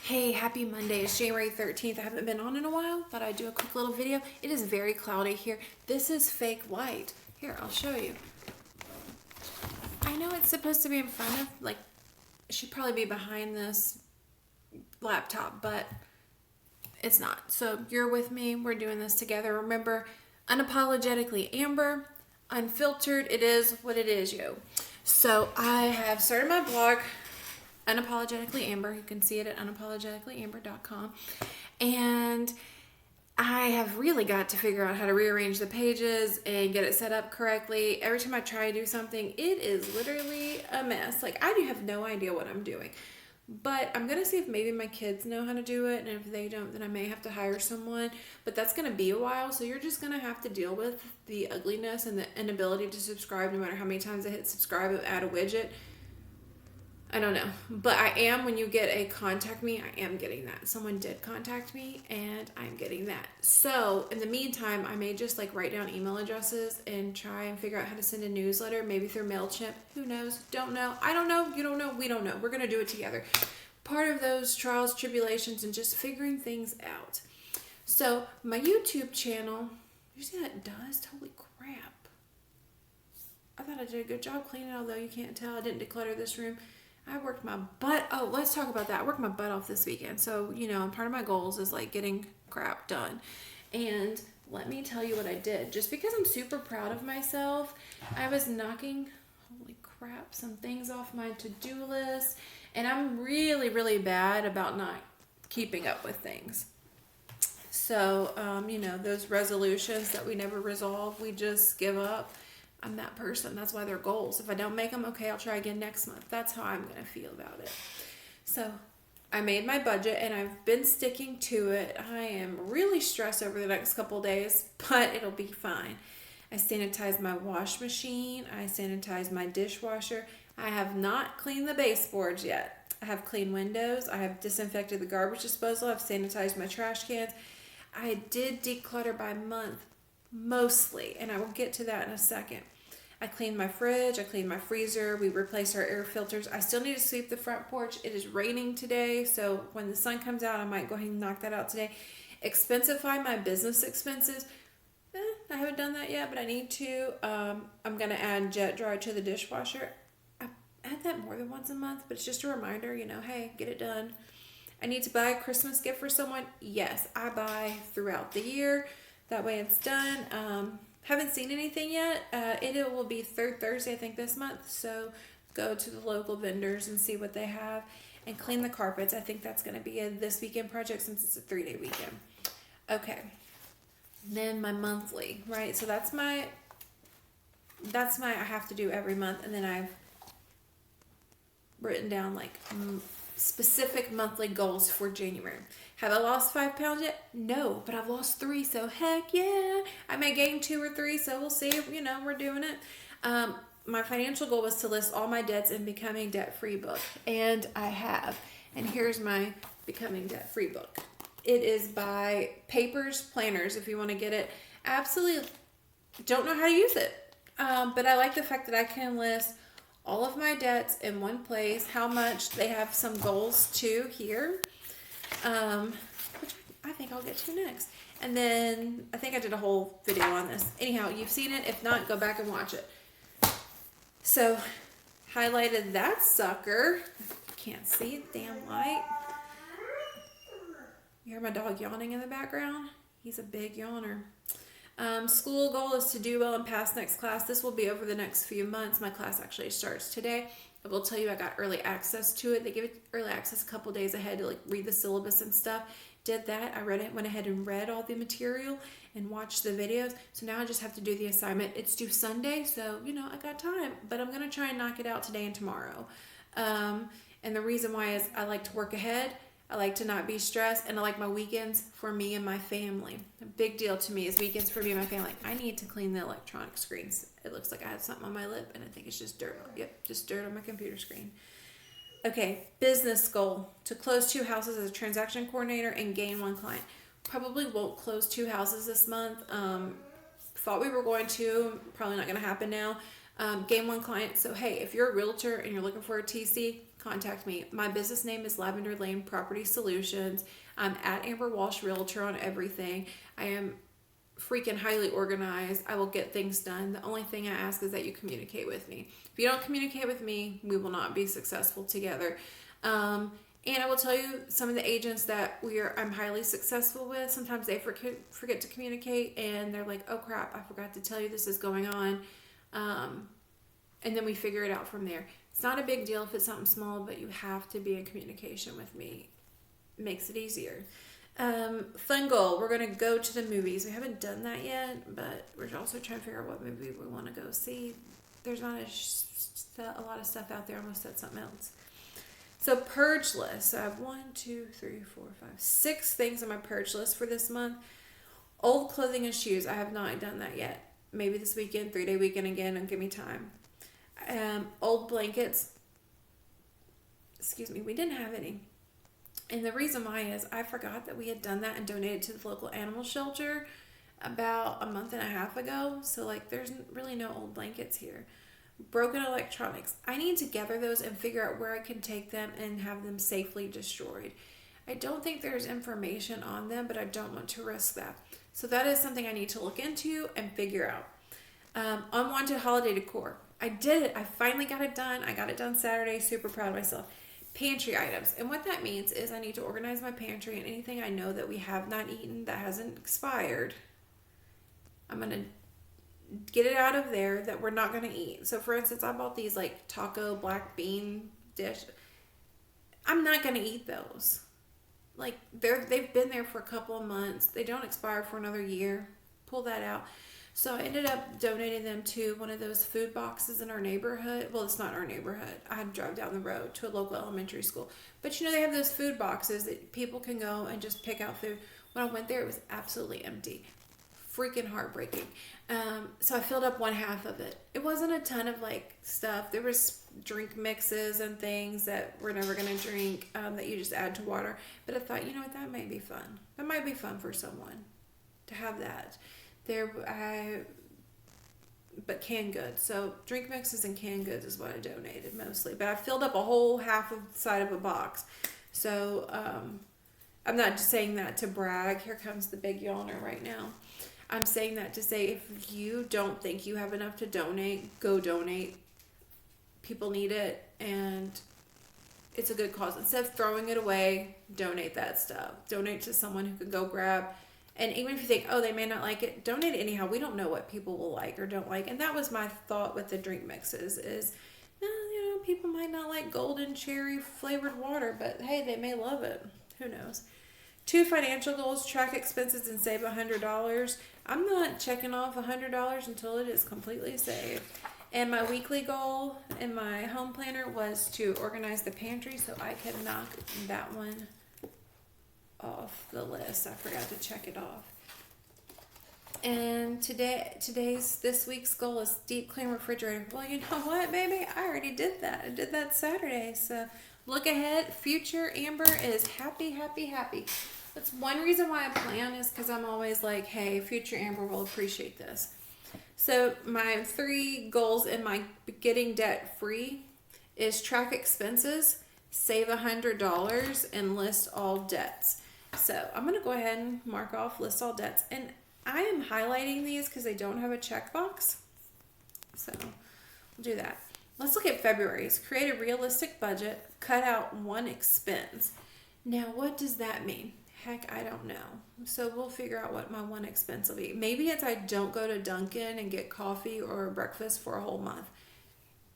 Hey, happy Monday. It's January 13th. I haven't been on in a while. Thought I'd do a quick little video. It is very cloudy here. This is fake light. Here, I'll show you. I know it's supposed to be in front of, like, it should probably be behind this laptop, but it's not. So you're with me. We're doing this together. Remember, unapologetically Amber, unfiltered. It is what it is, yo. So I have started my blog, Unapologetically Amber. You can see it at unapologeticallyamber.com. And I have really got to figure out how to rearrange the pages and get it set up correctly. Every time I try to do something, it is literally a mess. Like, I do have no idea what I'm doing. But I'm going to see if maybe my kids know how to do it. And if they don't, then I may have to hire someone. But that's going to be a while. So you're just going to have to deal with the ugliness and the inability to subscribe no matter how many times I hit subscribe and add a widget. I don't know. But I am, when you get a contact me, I am getting that. Someone did contact me and I'm getting that. So in the meantime, I may just like write down email addresses and try and figure out how to send a newsletter, maybe through MailChimp. Who knows? Don't know. I don't know. You don't know. We don't know. We're going to do it together. Part of those trials, tribulations, and just figuring things out. So my YouTube channel, you see that dust? Holy crap. I thought I did a good job cleaning, although you can't tell. I didn't declutter this room. I worked my butt. Oh, let's talk about that. I worked my butt off this weekend. So, part of my goals is like getting crap done. And let me tell you what I did. Just because I'm super proud of myself, I was knocking, holy crap, some things off my to-do list. And I'm really, really bad about not keeping up with things. So, those resolutions that we never resolve, we just give up. I'm that person. That's why they're goals. If I don't make them, okay, I'll try again next month. That's how I'm going to feel about it. So I made my budget and I've been sticking to it. I am really stressed over the next couple days, but it'll be fine. I sanitized my wash machine. I sanitized my dishwasher. I have not cleaned the baseboards yet. I have cleaned windows. I have disinfected the garbage disposal. I've sanitized my trash cans. I did declutter by month. Mostly, and I will get to that in a second. I cleaned my fridge, I cleaned my freezer, we replaced our air filters. I still need to sweep the front porch. It is raining today, so when the sun comes out, I might go ahead and knock that out today. Expensify my business expenses. I haven't done that yet, but I need to. I'm going to add jet dry to the dishwasher. I add that more than once a month, but it's just a reminder, hey, get it done. I need to buy a Christmas gift for someone. Yes, I buy throughout the year. That way it's done. Haven't seen anything yet. It will be third Thursday, I think, this month. So go to the local vendors and see what they have and clean the carpets. I think that's going to be a this weekend project since it's a 3-day weekend. Okay. Then my monthly, right? So that's my I have to do every month. And then I've written down like specific monthly goals for January. Have I lost 5 pounds yet? No, but I've lost 3, so heck yeah. I may gain 2 or 3, so we'll see. We're doing it. My financial goal was to list all my debts in Becoming Debt-Free book, and I have. And here's my Becoming Debt-Free book. It is by Papers Planners, if you want to get it. Absolutely don't know how to use it, but I like the fact that I can list all of my debts in one place, how much. They have some goals too here, which I think I'll get to next. And then I think I did a whole video on this. Anyhow, you've seen it. If not, go back and watch it. So highlighted that sucker. Can't see it, damn light. You hear my dog yawning in the background? He's a big yawner. School goal is to do well and pass next class. This will be over the next few months. My class actually starts today. I will tell you I got early access to it. They give it early access a couple days ahead to like read the syllabus and stuff. Did that. I went ahead and read all the material and watched the videos. So now I just have to do the assignment. It's due Sunday, so I got time. But I'm going to try and knock it out today and tomorrow. And the reason why is I like to work ahead. I like to not be stressed, and I like my weekends for me and my family. A big deal to me is weekends for me and my family. I need to clean the electronic screens. It looks like I had something on my lip, and I think it's just dirt. Yep, just dirt on my computer screen. Okay, business goal. To close 2 houses as a transaction coordinator and gain 1 client. Probably won't close 2 houses this month. Thought we were going to. Probably not going to happen now. Game one client. So, hey, if you're a realtor and you're looking for a TC, contact me. My business name is Lavender Lane Property Solutions. I'm at Amber Walsh Realtor on everything. I am freaking highly organized. I will get things done. The only thing I ask is that you communicate with me. If you don't communicate with me, we will not be successful together. And I will tell you, some of the agents that I'm highly successful with, sometimes they forget to communicate, and they're like, oh crap, I forgot to tell you this is going on. And then we figure it out from there. It's not a big deal if it's something small, but you have to be in communication with me. It makes it easier. Fun goal. We're going to go to the movies. We haven't done that yet, but we're also trying to figure out what movie we want to go see. There's not a lot of stuff out there. I almost said something else. So purge list. So I have 6 things on my purge list for this month. Old clothing and shoes. I have not done that yet. Maybe this weekend, 3-day weekend again, and give me time. Old blankets. Excuse me, we didn't have any. And the reason why is I forgot that we had done that and donated to the local animal shelter about a month and a half ago. So like there's really no old blankets here. Broken electronics. I need to gather those and figure out where I can take them and have them safely destroyed. I don't think there's information on them, but I don't want to risk that. So that is something I need to look into and figure out. Unwanted holiday decor. I did it. I finally got it done. I got it done Saturday. Super proud of myself. Pantry items. And what that means is I need to organize my pantry, and anything I know that we have not eaten that hasn't expired, I'm going to get it out of there that we're not going to eat. So for instance, I bought these like taco black bean dish. I'm not going to eat those. Like they've been there for a couple of months. They don't expire for another year. Pull that out. So I ended up donating them to one of those food boxes in our neighborhood. Well, it's not our neighborhood. I had to drive down the road to a local elementary school. But they have those food boxes that people can go and just pick out food. When I went there, it was absolutely empty. Freaking heartbreaking. So I filled up one half of it. It wasn't a ton of like stuff. There was drink mixes and things that we're never going to drink that you just add to water. But I thought, what, that might be fun. That might be fun for someone to have that. But canned goods. So drink mixes and canned goods is what I donated mostly. But I filled up a whole half of the side of a box. So I'm not just saying that to brag. Here comes the big yawner right now. I'm saying that to say if you don't think you have enough to donate, go donate. People need it, and it's a good cause. Instead of throwing it away, donate that stuff. Donate to someone who can go grab. And even if you think, oh, they may not like it, donate it anyhow. We don't know what people will like or don't like. And that was my thought with the drink mixes is, people might not like golden cherry flavored water, but hey, they may love it. Who knows? 2 financial goals: track expenses and save $100. I'm not checking off $100 until it is completely saved. And my weekly goal in my home planner was to organize the pantry, so I could knock that one off the list. I forgot to check it off. And this week's goal is deep clean refrigerator. Well, you know what, baby? I already did that. I did that Saturday. So look ahead. Future Amber is happy, happy, happy. That's one reason why I plan, is because I'm always like, hey, future Amber will appreciate this. So my 3 goals in my getting debt free is track expenses, save $100, and list all debts. So I'm going to go ahead and mark off list all debts. And I am highlighting these because they don't have a checkbox. So we'll do that. Let's look at February's. Create a realistic budget. Cut out one expense. Now, what does that mean? Heck, I don't know. So we'll figure out what my one expense will be. Maybe it's I don't go to Dunkin' and get coffee or breakfast for a whole month.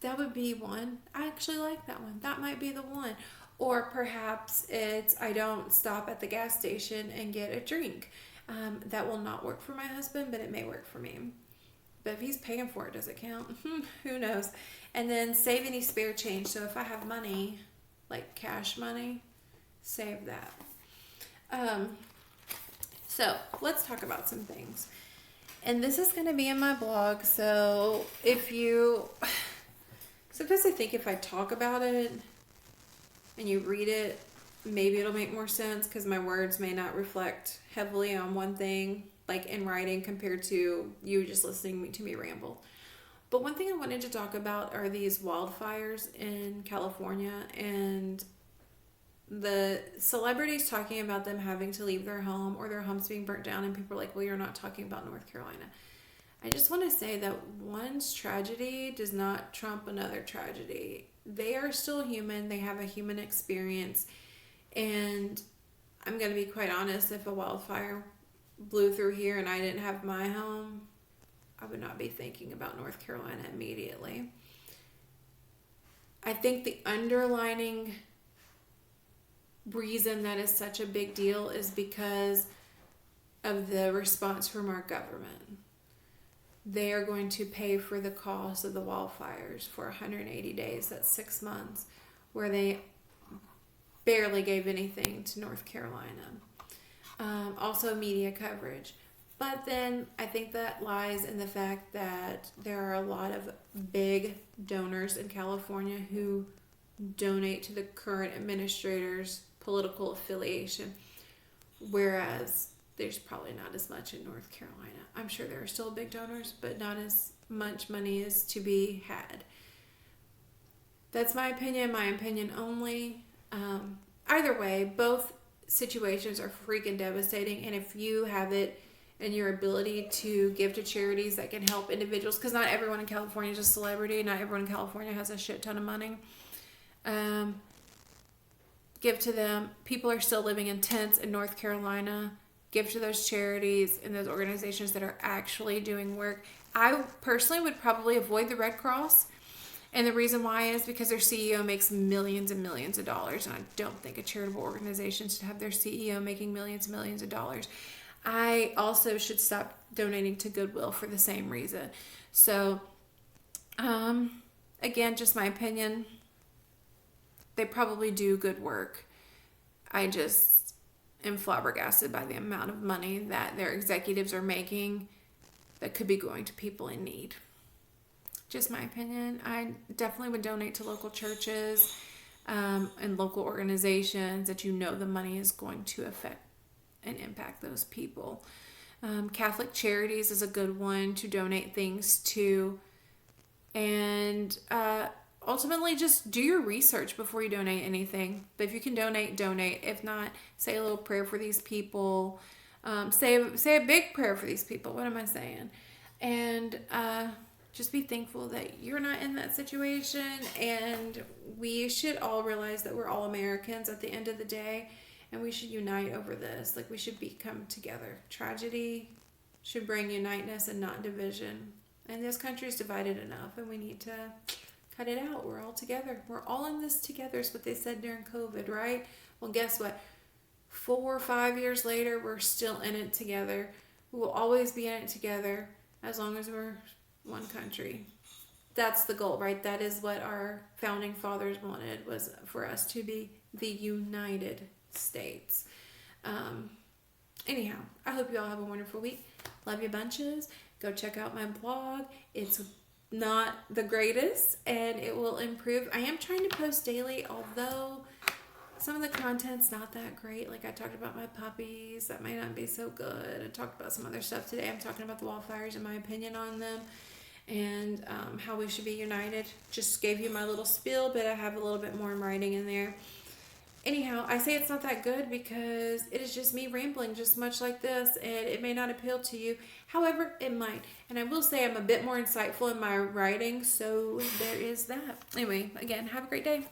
That would be one. I actually like that one. That might be the one. Or perhaps it's I don't stop at the gas station and get a drink. That will not work for my husband, but it may work for me. But if he's paying for it, does it count? Who knows? And then save any spare change. So if I have money, like cash money, save that. So let's talk about some things. And this is going to be in my blog. So sometimes I think if I talk about it and you read it, maybe it'll make more sense because my words may not reflect heavily on one thing, like in writing, compared to you just listening to me ramble. But one thing I wanted to talk about are these wildfires in California and the celebrities talking about them having to leave their home or their homes being burnt down, and people are like, well, you're not talking about North Carolina. I just want to say that one's tragedy does not trump another tragedy. They are still human. They have a human experience. And I'm going to be quite honest, if a wildfire blew through here and I didn't have my home, I would not be thinking about North Carolina immediately. I think the underlining reason that is such a big deal is because of the response from our government. They are going to pay for the cost of the wildfires for 180 days. That's 6 months, where they barely gave anything to North Carolina. Also media coverage. But then I think that lies in the fact that there are a lot of big donors in California who donate to the current administrator's political affiliation, whereas there's probably not as much in North Carolina. I'm sure there are still big donors, but not as much money is to be had. That's my opinion only. Either way, both situations are freaking devastating, and if you have it and your ability to give to charities that can help individuals, because not everyone in California is a celebrity, not everyone in California has a shit ton of money. Give to them. People are still living in tents in North Carolina. Give to those charities and those organizations that are actually doing work. I personally would probably avoid the Red Cross. And the reason why is because their CEO makes millions and millions of dollars. And I don't think a charitable organization should have their CEO making millions and millions of dollars. I also should stop donating to Goodwill for the same reason. So, again, just my opinion. They probably do good work. I just am flabbergasted by the amount of money that their executives are making that could be going to people in need. Just my opinion. I definitely would donate to local churches and local organizations that you know the money is going to affect and impact those people. Catholic Charities is a good one to donate things to. And ultimately, just do your research before you donate anything. But if you can donate, donate. If not, say a little prayer for these people. Say a big prayer for these people. What am I saying? And just be thankful that you're not in that situation. And we should all realize that we're all Americans at the end of the day. And we should unite over this. Like, we should come together. Tragedy should bring uniteness and not division. And this country is divided enough. And we need to cut it out. We're all together. We're all in this together is what they said during COVID, right? Well, guess what? 4 or 5 years later, we're still in it together. We will always be in it together as long as we're one country. That's the goal, right? That is what our founding fathers wanted, was for us to be the United States. Anyhow, I hope you all have a wonderful week. Love you bunches. Go check out my blog. It's not the greatest and it will improve. I am trying to post daily, although some of the content's not that great. Like, I talked about my puppies. That might not be so good. I talked about some other stuff today. I'm talking about the wildfires and my opinion on them, and how we should be united. Just gave you my little spiel, but I have a little bit more in writing in there. Anyhow, I say it's not that good because it is just me rambling just much like this, and it may not appeal to you. However, it might. And I will say I'm a bit more insightful in my writing, so there is that. Anyway, again, have a great day.